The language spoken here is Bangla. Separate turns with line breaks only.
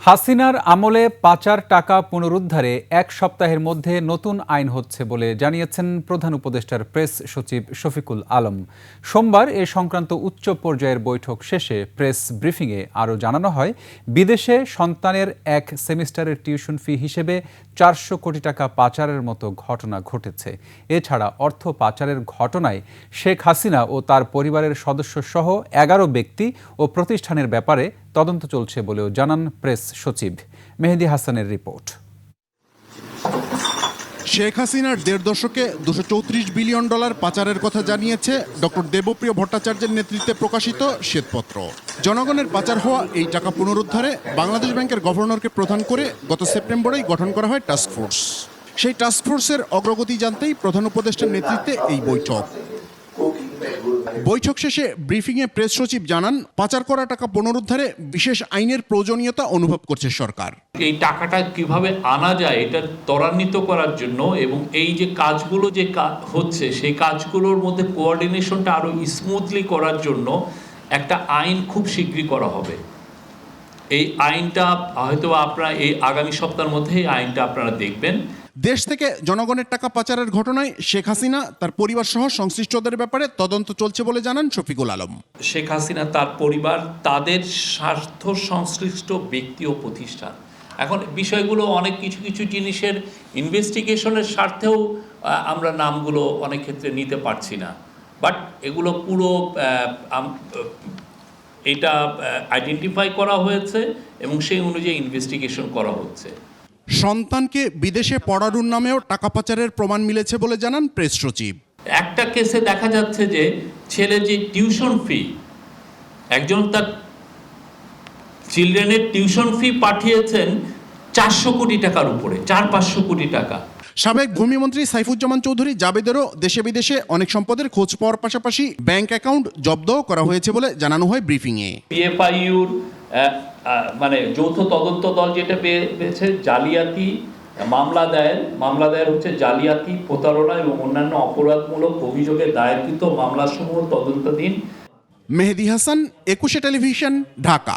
হাসিনার আমলে পাচার টাকা পুনরুদ্ধারে এক সপ্তাহের মধ্যে নতুন আইন হচ্ছে বলে জানিয়েছেন প্রধান উপদেষ্টার প্রেস সচিব শফিকুল আলম। সোমবার এ সংক্রান্ত উচ্চ পর্যায়ের বৈঠক শেষে প্রেস ব্রিফিংয়ে আরও জানানো হয়, বিদেশে সন্তানের এক সেমিস্টারের টিউশন ফি হিসেবে 400 কোটি টাকা পাচারের মতো ঘটনা ঘটেছে। এছাড়া অর্থ পাচারের ঘটনায় শেখ হাসিনা ও তার পরিবারের সদস্যসহ 11 ব্যক্তি ও প্রতিষ্ঠানের ব্যাপারে তদন্ত চলছে বলেও জানান প্রেস সচিব। মেহেদী হাসানের রিপোর্ট।
শেখ হাসিনার 1.5 দশকে $234 বিলিয়ন পাচারের কথা জানিয়েছে ডক্টর দেবপ্রিয় ভট্টাচার্যের নেতৃত্বে প্রকাশিত শ্বেতপত্র। জনগণের পাচার হওয়া এই টাকা পুনরুদ্ধারে বাংলাদেশ ব্যাংকের গভর্নরকে প্রধান করে গত সেপ্টেম্বরেই গঠন করা হয় টাস্কফোর্স। সেই টাস্কফোর্সের অগ্রগতি জানতেই প্রধান উপদেষ্টার নেতৃত্বে এই বৈঠক। বৈঠক শেষে ব্রিফিংয়ে প্রেস সচিব জানান, পাচার করা টাকা পুনরুদ্ধারে বিশেষ আইনের প্রয়োজনীয়তা অনুভব করছে সরকার।
এই টাকাটা কিভাবে আনা যায় এটা ত্বরান্বিত করার জন্য এবং এই যে কাজগুলো যে হচ্ছে সেই কাজগুলোর মধ্যে কোঅর্ডিনেশনটা আরো স্মুথলি করার জন্য একটা আইন খুব শীঘ্রই করা হবে। এই আইনটা হয়তো আপনারা এই আগামী সপ্তাহের মধ্যে এই আইনটা আপনারা দেখবেন।
দেশ থেকে জনগণের টাকা পাচারের ঘটনায় শেখ হাসিনা তার পরিবার সহ সংশ্লিষ্টদের ব্যাপারে তদন্ত চলছে বলে জানান শফিকুল আলম।
শেখ হাসিনা, তার পরিবার, তাদের স্বার্থ সংশ্লিষ্ট ব্যক্তি ও প্রতিষ্ঠান, এখন বিষয়গুলো অনেক কিছু জিনিসের ইনভেস্টিগেশনের স্বার্থেও আমরা নামগুলো অনেক ক্ষেত্রে নিতে পারছি না, বাট এগুলো পুরো এটা আইডেন্টিফাই করা হয়েছে এবং সেই অনুযায়ী ইনভেস্টিগেশন করা হচ্ছে।
সন্তানকে বিদেশে পড়ানোর নামেও টাকা পাচারের প্রমাণ মিলেছে বলে জানান প্রেস সচিব।
একটা কেসে দেখা যাচ্ছে যে ছেলে যে টিউশন ফি, একজন তার চিলড্রেনের টিউশন ফি পাঠিয়েছেন 400 কোটি টাকার উপরে, 400-500 কোটি টাকা।
সাবেক ভূমিমন্ত্রী সাইফুজ্জামান চৌধুরী জাবেদেরও দেশে বিদেশে অনেক সম্পদের খোঁজ পাওয়ার পাশাপাশি ব্যাংক অ্যাকাউন্ট জব্দ করা হয়েছে বলে জানানো হয় ব্রিফিংয়ে।
পিএফআইউর মানে যৌথ তদন্ত দল যেটা পেয়েছে জালিয়াতি মামলা দায়ের হচ্ছে জালিয়াতি, প্রতারণা এবং অন্যান্য অপরাধমূলক অভিযোগে দায়েরকৃত মামলাসমূহ তদন্তাধীন।
মেহেদী হাসান, 21 টেলিভিশন, ঢাকা।